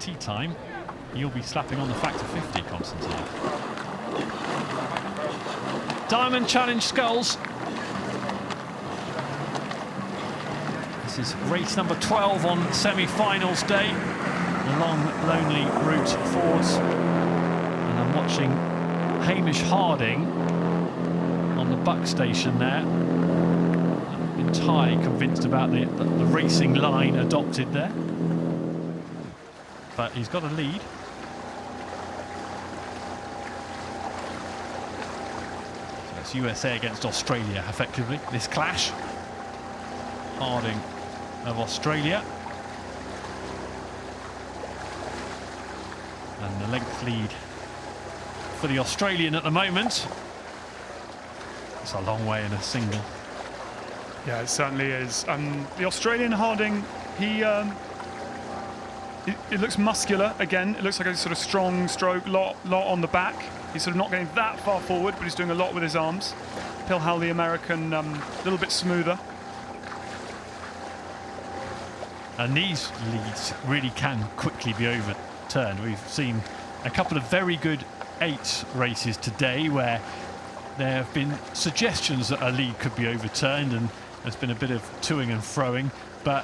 tea time, you'll be slapping on the factor 50, Constantine. Diamond Challenge Sculls. This is race number 12 on semi-finals day. The long, lonely route forwards. And I'm watching Hamish Harding on the buck station there. I'm entirely convinced about the racing line adopted there. But he's got a lead. So it's USA against Australia, effectively, this clash. Harding of Australia. And the length lead for the Australian at the moment. It's a long way in a single. Yeah, it certainly is. The Australian Harding, it looks muscular again. It looks like a sort of strong stroke, lot on the back. He's sort of not getting that far forward, but he's doing a lot with his arms. Plihal, the American, a little bit smoother. And these leads really can quickly be overturned. We've seen a couple of very good 8 races today where there have been suggestions that a lead could be overturned, and there's been a bit of toing and froing, but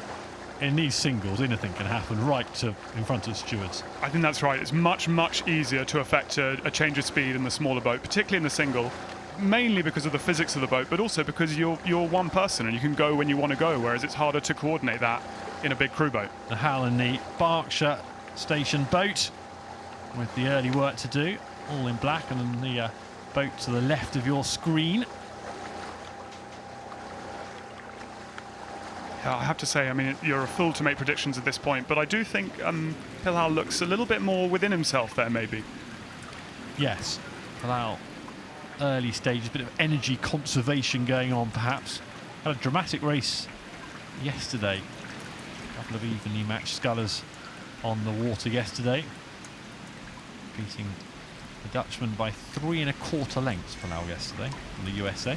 in these singles anything can happen right to in front of stewards. I think that's right. It's much easier to affect a change of speed in the smaller boat, particularly in the single, mainly because of the physics of the boat, but also because you're one person and you can go when you want to go, whereas it's harder to coordinate that in a big crew boat. The Hal and the Berkshire station boat with the early work to do, all in black, and then the boat to the left of your screen. Yeah, I have to say, I mean, you're a fool to make predictions at this point, but I do think Plihal looks a little bit more within himself there, maybe. Yes, Plihal, early stages, a bit of energy conservation going on, perhaps. Had a dramatic race yesterday. A couple of evenly matched scullers on the water yesterday, beating the Dutchman by 3 1/4 lengths. Plihal yesterday from the USA.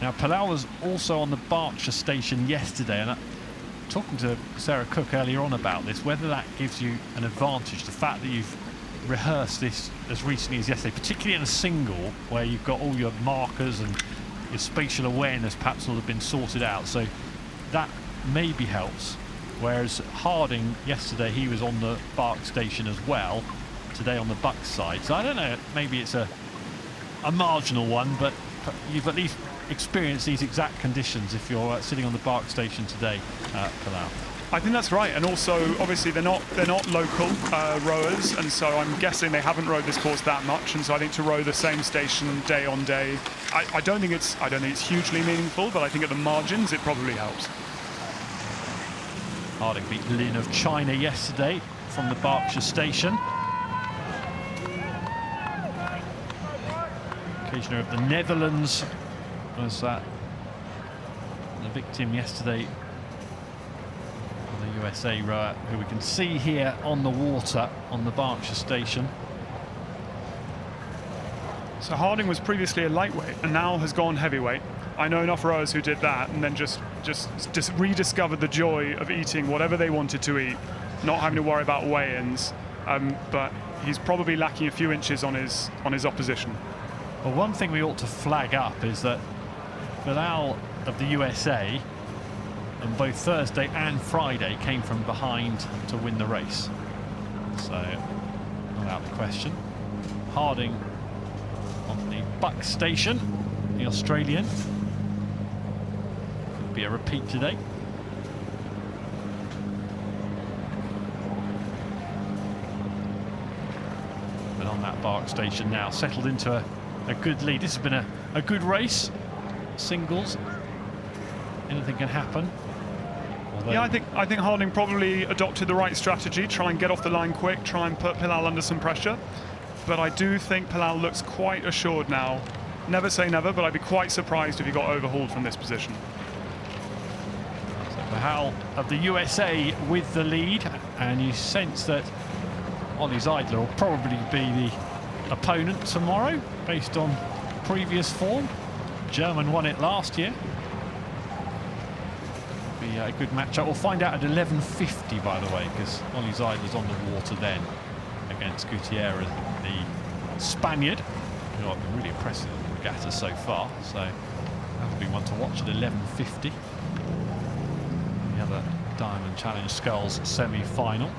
Now, Plihal was also on the Berkshire station yesterday, and talking to Sarah Cook earlier on about this, whether that gives you an advantage, the fact that you've rehearsed this as recently as yesterday, particularly in a single where you've got all your markers and your spatial awareness perhaps will have been sorted out, so that maybe helps. Whereas Harding yesterday, he was on the Berk station as well, today on the Buck side. So I don't know, maybe it's a marginal one, but you've at least experienced these exact conditions if you're sitting on the Berk station today, Plihal. I think that's right, and also obviously they're not local rowers, and so I'm guessing they haven't rowed this course that much, and so I think to row the same station day on day, I don't think it's hugely meaningful, but I think at the margins it probably helps. Harding beat Lin of China yesterday from the Berkshire station. Occasioner of the Netherlands was the victim yesterday. The USA rower, who we can see here on the water on the Berkshire station. So Harding was previously a lightweight and now has gone heavyweight. I know enough rowers who did that and then just rediscovered the joy of eating whatever they wanted to eat, not having to worry about weigh-ins. But he's probably lacking a few inches on his opposition. Well, one thing we ought to flag up is that Plihal of the USA on both Thursday and Friday came from behind to win the race. So, not out of the question. Harding on the Buck station, the Australian. Could be a repeat today. But on that Berk station now, settled into a good lead. This has been a good race. Singles. Anything can happen. Although yeah, I think Harding probably adopted the right strategy, try and get off the line quick, try and put Plihal under some pressure. But I do think Plihal looks quite assured now. Never say never, but I'd be quite surprised if he got overhauled from this position. So Plihal of the USA with the lead, and you sense that Ollie Zeidler will probably be the opponent tomorrow based on previous form. German won it last year. be a good matchup. We'll find out at 11:50, by the way, because Ollie Zeidler's on the water then against Gutierrez, the Spaniard, who I've been really impressed with the regatta so far. So that'll be one to watch at 11:50. The other Diamond Challenge Sculls semi-final.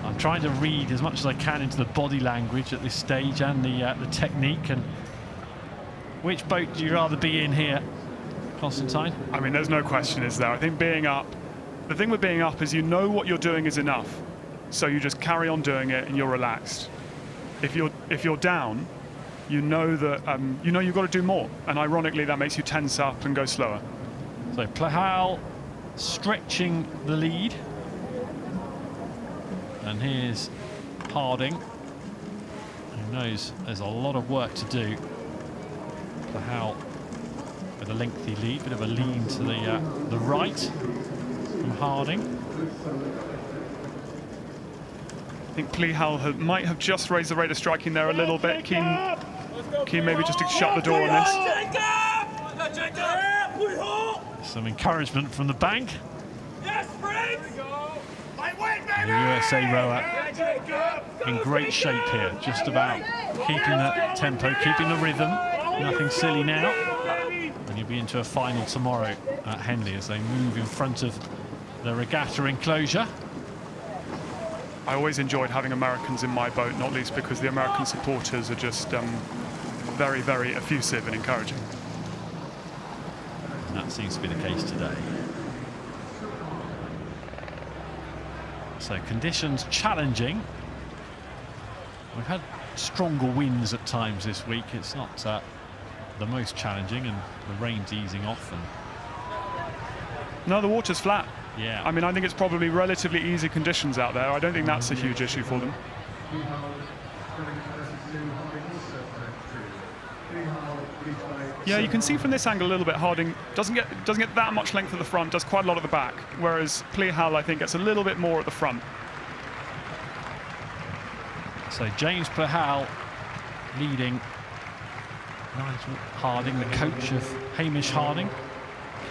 I'm trying to read as much as I can into the body language at this stage and the technique. And which boat do you rather be in here, Constantine? I mean, there's no question, is there? I think being up, the thing with being up is you know what you're doing is enough, so you just carry on doing it and you're relaxed. If you're down, you know that you've got to do more, and ironically that makes you tense up and go slower. So Plihal stretching the lead. And here's Harding, who knows there's a lot of work to do. Plihal with a lengthy lead, bit of a lean to the right from Harding. I think Plihal might have just raised the rate of striking there a little bit. Keen maybe just to shut the door on this. Some encouragement from the bank. The USA rower in great shape here, just about keeping the tempo, keeping the rhythm. Nothing silly now. And you'll be into a final tomorrow at Henley as they move in front of the regatta enclosure. I always enjoyed having Americans in my boat, not least because the American supporters are just very, very effusive and encouraging. And that seems to be the case today. So conditions challenging. We've had stronger winds at times this week. It's not the most challenging, and the rain's easing off. And no, the water's flat. Yeah. I mean, I think it's probably relatively easy conditions out there. I don't think that's a huge issue for them. Yeah, you can see from this angle a little bit, Harding doesn't get that much length at the front, does quite a lot at the back, whereas Plihal, I think, gets a little bit more at the front. So James Plihal leading Nigel Harding, the coach of Hamish Harding,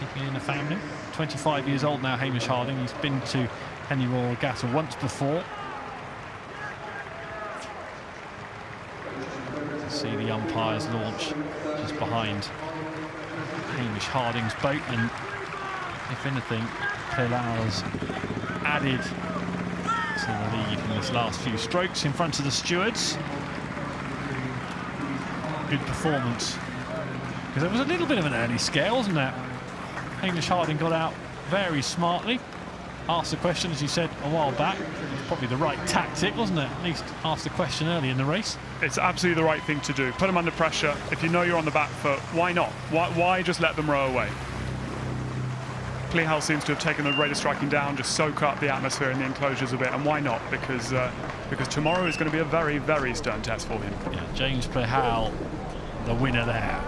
keeping in the family. 25 years old now, Hamish Harding. He's been to Henley Royal Regatta once before. See the umpires launch just behind Hamish Harding's boat, and if anything, Plihal's added to the lead in his last few strokes in front of the stewards. Good performance, because there was a little bit of an early scare, wasn't there? Hamish Harding got out very smartly. Asked the question, as you said a while back, probably the right tactic, wasn't it? At least ask the question early in the race. It's absolutely the right thing to do. Put them under pressure. If you know you're on the back foot, why not? Why just let them row away? Plihal seems to have taken the rate of striking down, just soak up the atmosphere in the enclosures a bit, and why not? Because tomorrow is going to be a very, very stern test for him. Yeah, James Plihal, the winner there.